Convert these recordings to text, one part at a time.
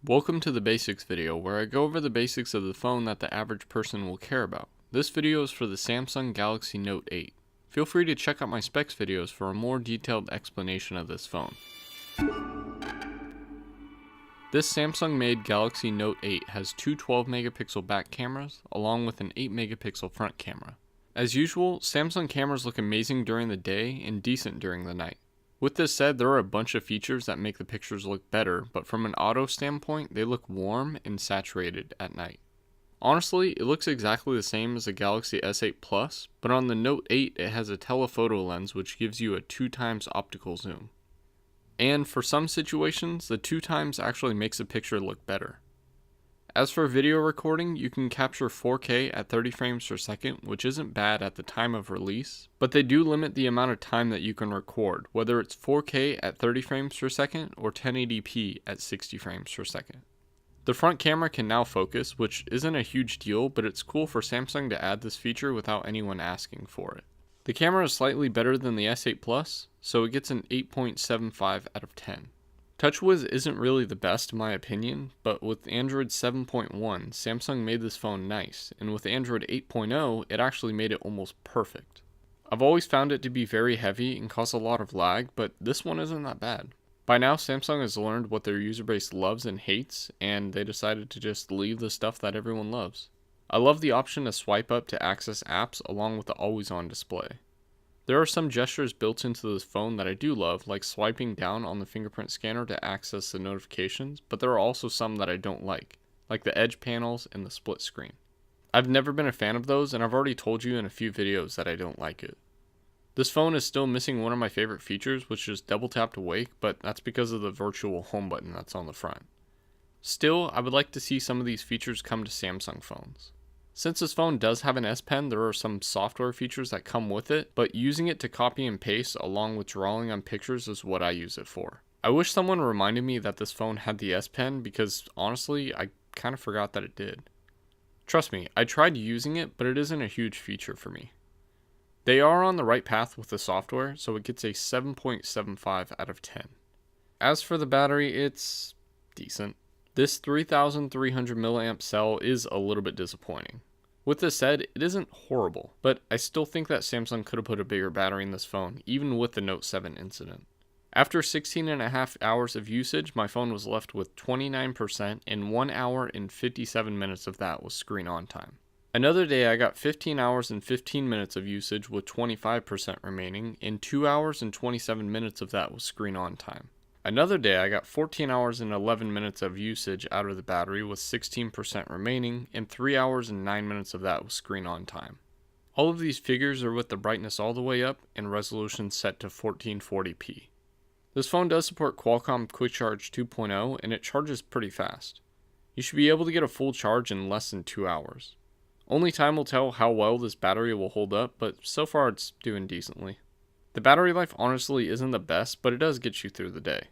Welcome to the basics video, where I go over the basics of the phone that the average person will care about. This video is for the Samsung Galaxy Note 8. Feel free to check out my specs videos for a more detailed explanation of this phone. This Samsung made Galaxy Note 8 has two 12 megapixel back cameras along with an 8 megapixel front camera. As usual, Samsung cameras look amazing during the day and decent during the night. With this said, there are a bunch of features that make the pictures look better, but from an auto standpoint, they look warm and saturated at night. Honestly, it looks exactly the same as the Galaxy S8 Plus, but on the Note 8 it has a telephoto lens which gives you a 2x optical zoom. And for some situations, the 2x actually makes a picture look better. As for video recording, you can capture 4K at 30 frames per second, which isn't bad at the time of release, but they do limit the amount of time that you can record, whether it's 4K at 30 frames per second or 1080p at 60 frames per second. The front camera can now focus, which isn't a huge deal, but it's cool for Samsung to add this feature without anyone asking for it. The camera is slightly better than the S8 Plus, so it gets an 8.75 out of 10. TouchWiz isn't really the best in my opinion, but with Android 7.1, Samsung made this phone nice, and with Android 8.0, it actually made it almost perfect. I've always found it to be very heavy and cause a lot of lag, but this one isn't that bad. By now, Samsung has learned what their user base loves and hates, and they decided to just leave the stuff that everyone loves. I love the option to swipe up to access apps along with the always-on display. There are some gestures built into this phone that I do love, like swiping down on the fingerprint scanner to access the notifications, but there are also some that I don't like the edge panels and the split screen. I've never been a fan of those, and I've already told you in a few videos that I don't like it. This phone is still missing one of my favorite features, which is double tap to wake, but that's because of the virtual home button that's on the front. Still, I would like to see some of these features come to Samsung phones. Since this phone does have an S Pen, there are some software features that come with it, but using it to copy and paste along with drawing on pictures is what I use it for. I wish someone reminded me that this phone had the S Pen because honestly, I kind of forgot that it did. Trust me, I tried using it, but it isn't a huge feature for me. They are on the right path with the software, so it gets a 7.75 out of 10. As for the battery, it's decent. This 3300 mAh cell is a little bit disappointing. With this said, it isn't horrible, but I still think that Samsung could have put a bigger battery in this phone, even with the Note 7 incident. After 16.5 hours of usage, my phone was left with 29%, and 1 hour and 57 minutes of that was screen on time. Another day I got 15 hours and 15 minutes of usage with 25% remaining, and 2 hours and 27 minutes of that was screen on time. Another day I got 14 hours and 11 minutes of usage out of the battery with 16% remaining, and 3 hours and 9 minutes of that was screen on time. All of these figures are with the brightness all the way up and resolution set to 1440p. This phone does support Qualcomm Quick Charge 2.0 and it charges pretty fast. You should be able to get a full charge in less than 2 hours. Only time will tell how well this battery will hold up, but so far it's doing decently. The battery life honestly isn't the best, but it does get you through the day.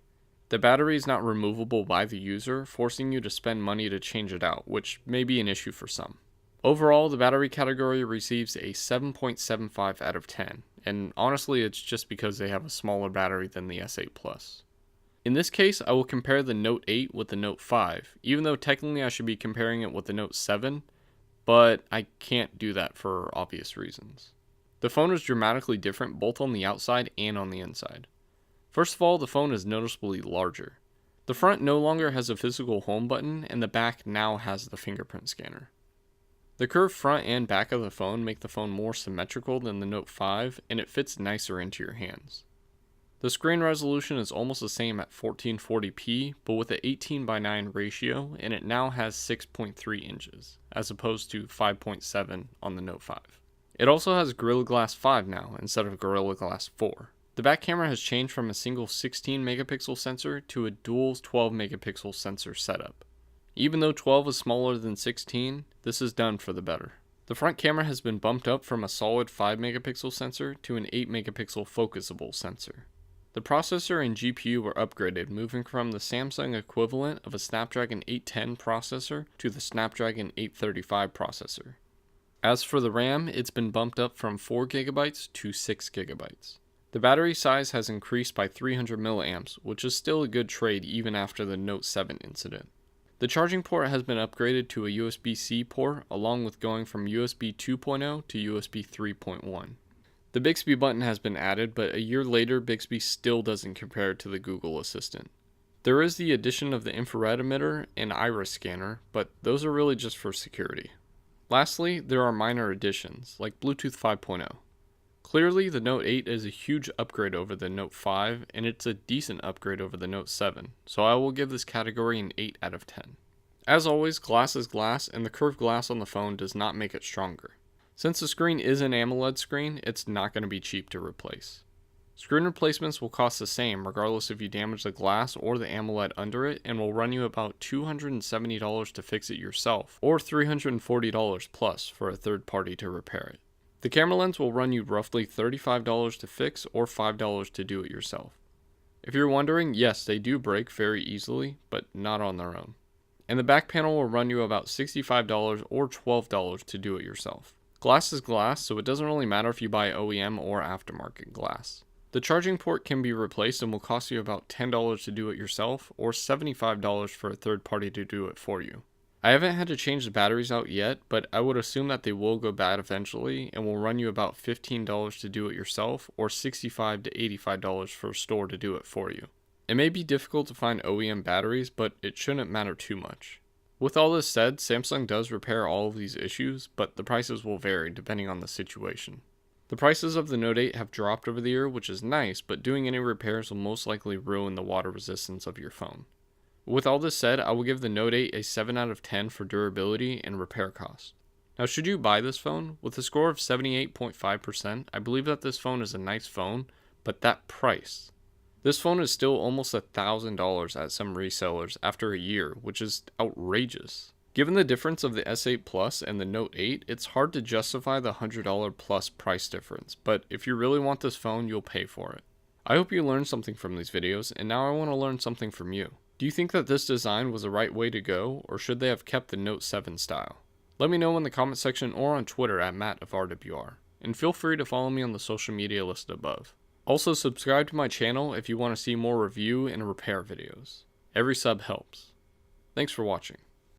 The battery is not removable by the user, forcing you to spend money to change it out, which may be an issue for some. Overall, the battery category receives a 7.75 out of 10, and honestly it's just because they have a smaller battery than the S8 Plus. In this case, I will compare the Note 8 with the Note 5, even though technically I should be comparing it with the Note 7, but I can't do that for obvious reasons. The phone is dramatically different both on the outside and on the inside. First of all, the phone is noticeably larger. The front no longer has a physical home button, and the back now has the fingerprint scanner. The curved front and back of the phone make the phone more symmetrical than the Note 5, and it fits nicer into your hands. The screen resolution is almost the same at 1440p, but with an 18:9 ratio, and it now has 6.3 inches, as opposed to 5.7 on the Note 5. It also has Gorilla Glass 5 now, instead of Gorilla Glass 4. The back camera has changed from a single 16 megapixel sensor to a dual 12 megapixel sensor setup. Even though 12 is smaller than 16, this is done for the better. The front camera has been bumped up from a solid 5 megapixel sensor to an 8 megapixel focusable sensor. The processor and GPU were upgraded, moving from the Samsung equivalent of a Snapdragon 810 processor to the Snapdragon 835 processor. As for the RAM, it's been bumped up from 4GB to 6GB. The battery size has increased by 300 milliamps, which is still a good trade even after the Note 7 incident. The charging port has been upgraded to a USB-C port, along with going from USB 2.0 to USB 3.1. The Bixby button has been added, but a year later, Bixby still doesn't compare to the Google Assistant. There is the addition of the infrared emitter and iris scanner, but those are really just for security. Lastly, there are minor additions, like Bluetooth 5.0. Clearly, the Note 8 is a huge upgrade over the Note 5, and it's a decent upgrade over the Note 7, so I will give this category an 8 out of 10. As always, glass is glass, and the curved glass on the phone does not make it stronger. Since the screen is an AMOLED screen, it's not going to be cheap to replace. Screen replacements will cost the same regardless if you damage the glass or the AMOLED under it, and will run you about $270 to fix it yourself, or $340 plus for a third party to repair it. The camera lens will run you roughly $35 to fix or $5 to do it yourself. If you're wondering, yes, they do break very easily, but not on their own. And the back panel will run you about $65 or $12 to do it yourself. Glass is glass, so it doesn't really matter if you buy OEM or aftermarket glass. The charging port can be replaced and will cost you about $10 to do it yourself, or $75 for a third party to do it for you. I haven't had to change the batteries out yet, but I would assume that they will go bad eventually and will run you about $15 to do it yourself, or $65 to $85 for a store to do it for you. It may be difficult to find OEM batteries, but it shouldn't matter too much. With all this said, Samsung does repair all of these issues, but the prices will vary depending on the situation. The prices of the Note 8 have dropped over the year, which is nice, but doing any repairs will most likely ruin the water resistance of your phone. With all this said, I will give the Note 8 a 7 out of 10 for durability and repair cost. Now, should you buy this phone? With a score of 78.5%, I believe that this phone is a nice phone, but that price. This phone is still almost $1,000 at some resellers after a year, which is outrageous. Given the difference of the S8 Plus and the Note 8, it's hard to justify the $100 plus price difference, but if you really want this phone, you'll pay for it. I hope you learned something from these videos, and now I want to learn something from you. Do you think that this design was the right way to go, or should they have kept the Note 7 style? Let me know in the comment section or on Twitter at MattofRWR, and feel free to follow me on the social media listed above. Also, subscribe to my channel if you want to see more review and repair videos. Every sub helps. Thanks for watching.